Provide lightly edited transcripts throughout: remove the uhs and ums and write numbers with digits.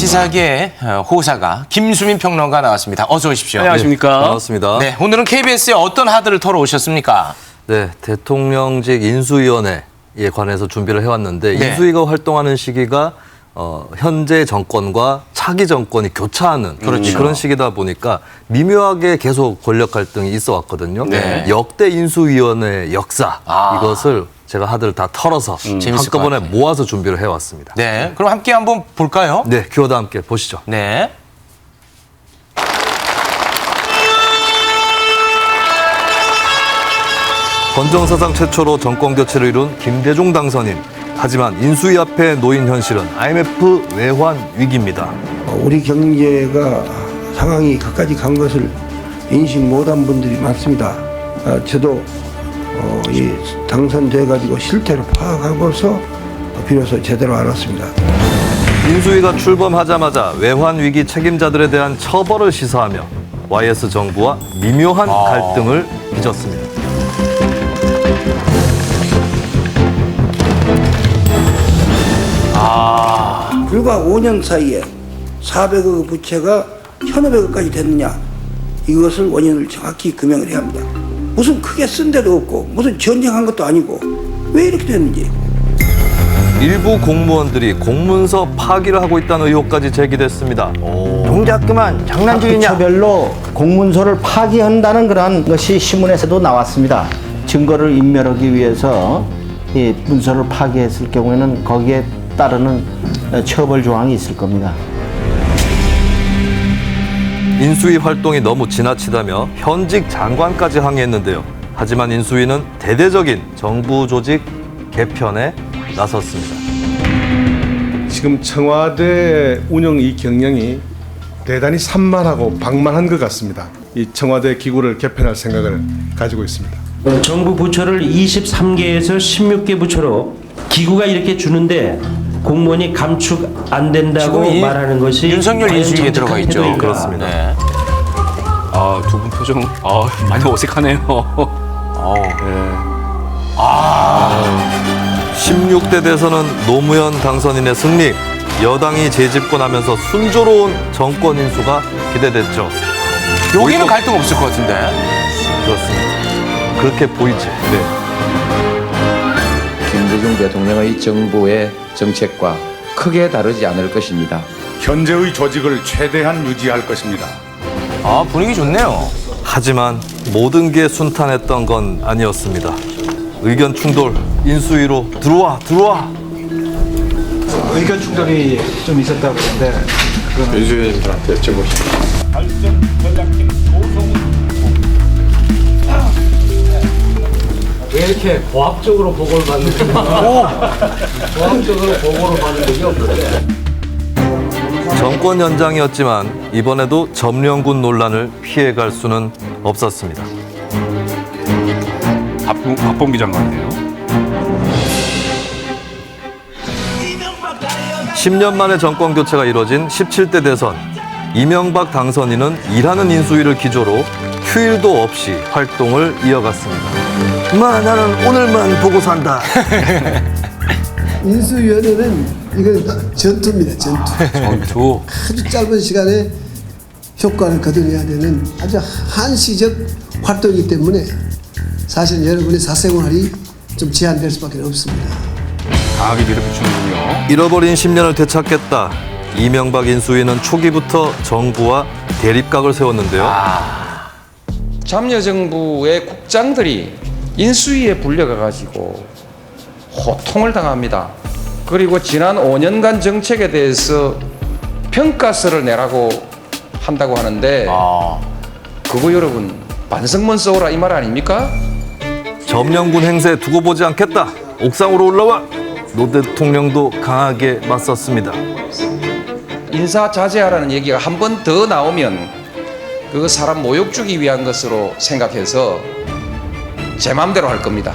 시사계의 호사가 김수민 평론가 나왔습니다. 어서 오십시오. 안녕하십니까. 네, 반갑습니다. 네, 오늘은 KBS에 어떤 하드를 털어오셨습니까? 네, 대통령직 인수위원회에 관해서 준비를 해왔는데 네. 인수위가 활동하는 시기가 현재 정권과 차기 정권이 교차하는 그런 시기다 보니까 미묘하게 계속 권력 갈등이 있어 왔거든요. 네. 역대 인수위원회 역사 이것을 제가 하드를 다 털어서 재밌을 한꺼번에 것 같아요. 모아서 준비를 해왔습니다. 네, 그럼 함께 한번 볼까요? 네, 큐어도 함께 보시죠. 네. 헌정사상 최초로 정권 교체를 이룬 김대중 당선인. 하지만 인수위 앞에 놓인 현실은 IMF 외환 위기입니다. 우리 경제가 상황이 그까지 간 것을 인식 못한 분들이 많습니다. 저도 이 당선돼가지고 실태를 파악하고서 비로소 제대로 알았습니다. 인수위가 출범하자마자 외환 위기 책임자들에 대한 처벌을 시사하며 YS 정부와 미묘한 갈등을 빚었습니다. 불과 5년 사이에 400억 부채가 1,500억까지 됐느냐, 이것을 원인을 정확히 규명을 해야 합니다. 무슨 크게 쓴 데도 없고 무슨 전쟁한 것도 아니고 왜 이렇게 됐는지. 일부 공무원들이 공문서 파기를 하고 있다는 의혹까지 제기됐습니다. 동작 그만 장난질이냐? 부처별로 공문서를 파기한다는 그런 것이 신문에서도 나왔습니다. 증거를 인멸하기 위해서 이 문서를 파기했을 경우에는 거기에 따르는 처벌 조항이 있을 겁니다. 인수위 활동이 너무 지나치다며 현직 장관까지 항의했는데요. 하지만 인수위는 대대적인 정부 조직 개편에 나섰습니다. 지금 청와대 운영 이 경영이 대단히 산만하고 방만한 것 같습니다. 이 청와대 기구를 개편할 생각을 가지고 있습니다. 정부 부처를 23개에서 16개 부처로 기구가 이렇게 주는데 공무원이 감축 안 된다고 지금 말하는 것이 윤석열 과연 인수위에 들어가 정직한 있죠. 태도인가? 그렇습니다. 네. 두 분 표정 많이 어색하네요. 16대 대선은 노무현 당선인의 승리, 여당이 재집권하면서 순조로운 정권 인수가 기대됐죠. 여기는 또- 갈등 없을 것 같은데. 그렇습니다. 그렇게 보이죠. 네. 김대중 대통령의 정부의 정책과 크게 다르지 않을 것입니다. 현재의 조직을 최대한 유지할 것입니다. 분위기 좋네요. 하지만 모든 게 순탄했던 건 아니었습니다. 의견 충돌, 인수위로 들어와. 의견 충돌이 좀 있었다고 그러는데 윤수위원님한테 여쭤보시죠. 왜 이렇게 고압적으로 보고를 받는 거야? 고압적으로 보고를 받는 적이 없는데. 정권 연장이었지만 이번에도 점령군 논란을 피해갈 수는 없었습니다. 박봉기 장관이네요. 10년 만에 정권 교체가 이뤄진 17대 대선. 이명박 당선인은 일하는 인수위를 기조로 휴일도 없이 활동을 이어갔습니다. 나는 오늘만 보고 산다. 인수위원회는 이건 전투입니다. 전투. 아주 짧은 시간에 효과를 거둬내야 되는 아주 한시적 활동이기 때문에 사실 여러분의 사생활이 좀 제한될 수밖에 없습니다. 강하게 밀어붙이는군요. 잃어버린 10년을 되찾겠다. 이명박 인수위는 초기부터 정부와 대립각을 세웠는데요. 참여정부의 국장들이 인수위에 불려가가지고 호통을 당합니다. 그리고 지난 5년간 정책에 대해서 평가서를 내라고 한다고 하는데 그거 여러분 반성문 써오라 이 말 아닙니까? 점령군 행세 두고 보지 않겠다. 옥상으로 올라와. 노 대통령도 강하게 맞섰습니다. 인사 자제하라는 얘기가 한 번 더 나오면 그거 사람 모욕 주기 위한 것으로 생각해서 제 마음대로 할 겁니다.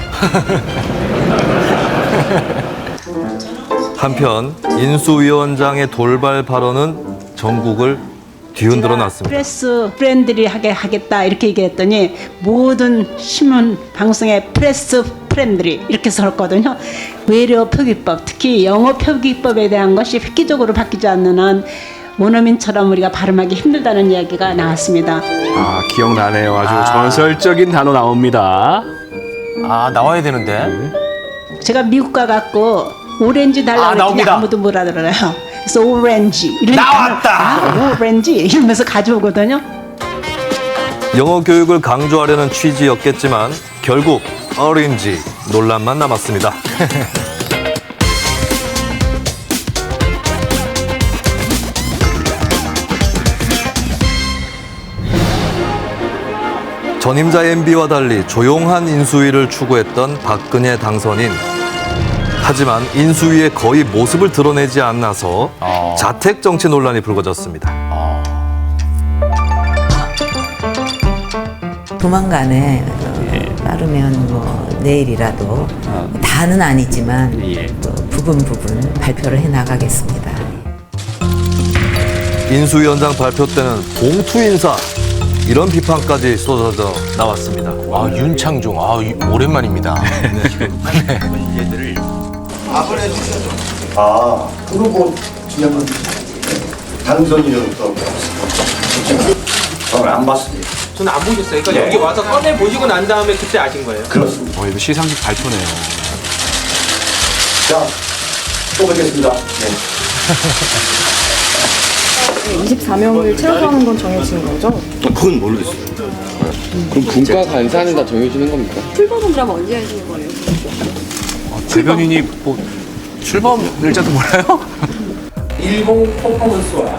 한편 인수위원장의 돌발 발언은 전국을 뒤흔들어 놨습니다. 프레스 프렌들리하게 하겠다 이렇게 얘기했더니 모든 신문 방송에 프레스 프렌들리 이렇게 썼거든요. 외래 표기법, 특히 영어 표기법에 대한 것이 획기적으로 바뀌지 않는 한 원어민처럼 우리가 발음하기 힘들다는 이야기가 나왔습니다. 아, 기억나네요. 아주 아. 전설적인 단어 나옵니다. 아, 나와야 되는데. 제가 미국 가갖고 오렌지 달라고 그랬더니 나옵니다. 아무도 못 알아들어요. 그래서 오렌지 이러니까 나왔다! 오렌지 이러면서 가져오거든요. 영어 교육을 강조하려는 취지였겠지만 결국 어린지 논란만 남았습니다. 전임자 MB와 달리 조용한 인수위를 추구했던 박근혜 당선인. 하지만 인수위에 거의 모습을 드러내지 않아서 자택 정치 논란이 불거졌습니다. 조만간에 빠르면 뭐 내일이라도 다는 아니지만 부분 발표를 해 나가겠습니다. 인수위원장 발표 때는 봉투 인사 이런 비판까지 쏟아져 나왔습니다. 아, 윤창중. 아, 오랜만입니다. 아, 후보 진행은 당선인으로부터 저는 안 봤습니다. 저는 안 보셨어요. 그러니까 여기 와서 꺼내 보시고 난 다음에 그때 아신 거예요? 그렇습니다. 이거 시상식 발표네요. 자, 또 뵙겠습니다. 24명을 채워가는 건 정해진 거죠? 그건 모르겠어요. 그럼 분과 간사는 다 정해지는 겁니까? 출범은 그럼 언제 하시는 거예요? 대변인이 뭐 출범 일자도 몰라요? 일본 퍼포먼스와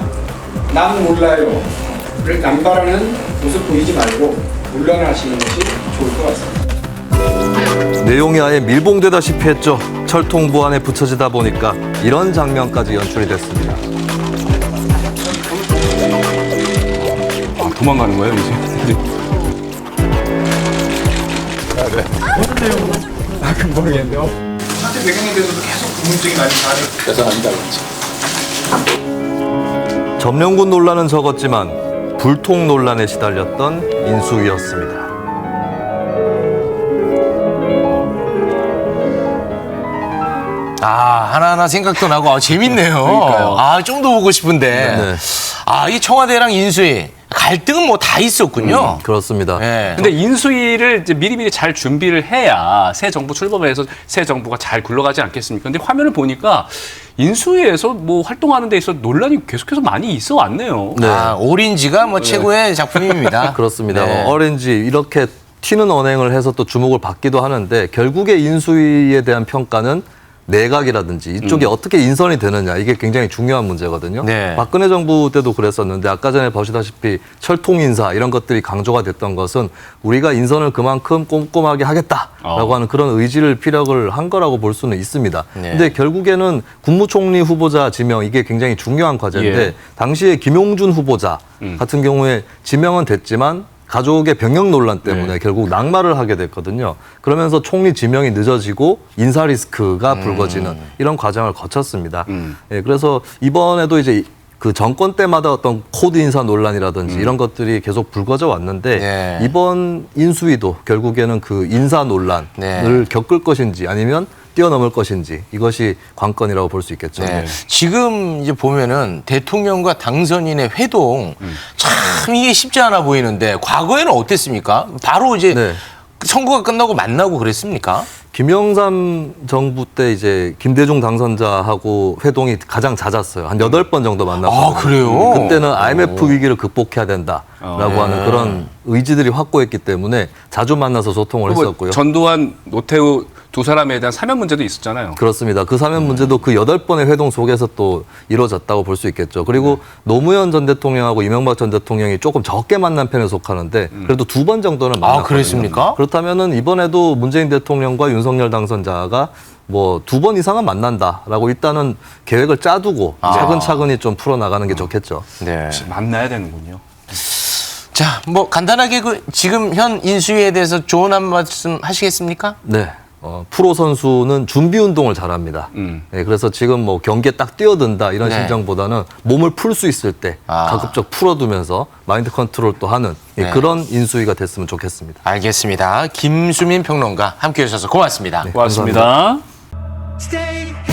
남 몰라요를 남발하는 모습 보이지 말고 물러나시는 것이 좋을 것 같습니다. 내용이 아예 밀봉되다시피 했죠. 철통부 안에 붙여지다 보니까 이런 장면까지 연출이 됐습니다. 아, 도망가는 거예요, 이제? 그건 모르겠는데요. 사실 배경에 대해서도 계속 궁금증이 많이 가는 그래서 아니다 그렇지. 점령군 논란은 적었지만 불통 논란에 시달렸던 인수위였습니다. 아, 하나하나 생각도 나고, 아, 재밌네요. 그러니까요. 아, 좀 더 보고 싶은데. 네. 아, 이 청와대랑 인수위. 갈등은 뭐 다 있었군요. 그렇습니다. 네. 근데 인수위를 이제 미리미리 잘 준비를 해야 새 정부 출범을 해서 새 정부가 잘 굴러가지 않겠습니까? 근데 화면을 보니까 인수위에서 뭐 활동하는 데 있어서 논란이 계속해서 많이 있어 왔네요. 네. 아, 오린지가 뭐 최고의 작품입니다. 그렇습니다. 네. 어렌지 이렇게 튀는 언행을 해서 또 주목을 받기도 하는데 결국에 인수위에 대한 평가는 내각이라든지 이쪽이 어떻게 인선이 되느냐 이게 굉장히 중요한 문제거든요. 네. 박근혜 정부 때도 그랬었는데 아까 전에 보시다시피 철통 인사 이런 것들이 강조가 됐던 것은 우리가 인선을 그만큼 꼼꼼하게 하겠다라고 하는 그런 의지를 피력을 한 거라고 볼 수는 있습니다. 네. 근데 결국에는 국무총리 후보자 지명 이게 굉장히 중요한 과제인데 예. 당시에 김용준 후보자 같은 경우에 지명은 됐지만 가족의 병역 논란 때문에 결국 낙마를 하게 됐거든요. 그러면서 총리 지명이 늦어지고 인사 리스크가 불거지는 이런 과정을 거쳤습니다. 예, 그래서 이번에도 이제 그 정권 때마다 어떤 코드 인사 논란이라든지 이런 것들이 계속 불거져 왔는데 네. 이번 인수위도 결국에는 그 인사 논란을 네. 겪을 것인지 아니면 뛰어넘을 것인지 이것이 관건이라고 볼 수 있겠죠. 네. 지금 이제 보면은 대통령과 당선인의 회동 참 이게 쉽지 않아 보이는데 과거에는 어땠습니까? 바로 이제 네. 선거가 끝나고 만나고 그랬습니까? 김영삼 정부 때 이제 김대중 당선자하고 회동이 가장 잦았어요. 한 8번 정도 만났어요. 아, 그래요? 그때는 IMF 위기를 극복해야 된다라고 하는 그런 의지들이 확고했기 때문에 자주 만나서 소통을 했었고요. 전두환, 노태우 두 사람에 대한 사면 문제도 있었잖아요. 그렇습니다. 그 사면 문제도 그 8번의 회동 속에서 또 이루어졌다고 볼 수 있겠죠. 그리고 노무현 전 대통령하고 이명박 전 대통령이 조금 적게 만난 편에 속하는데 그래도 2번 정도는 만났거든요. 그랬습니까? 그렇다면은 이번에도 문재인 대통령과 윤석열 당선자가 뭐 2번 이상은 만난다라고 일단은 계획을 짜두고 차근차근히 좀 풀어나가는 게 좋겠죠. 네. 만나야 되는군요. 자, 뭐 간단하게 그 지금 현 인수위에 대해서 조언 한 말씀 하시겠습니까? 네. 프로 선수는 준비 운동을 잘합니다. 네, 그래서 지금 뭐 경기에 딱 뛰어든다 이런 네. 심정보다는 몸을 풀 수 있을 때 가급적 풀어두면서 마인드 컨트롤도 하는 네. 그런 인수위가 됐으면 좋겠습니다. 알겠습니다. 김수민 평론가 함께해 주셔서 고맙습니다. 고맙습니다. 감사합니다.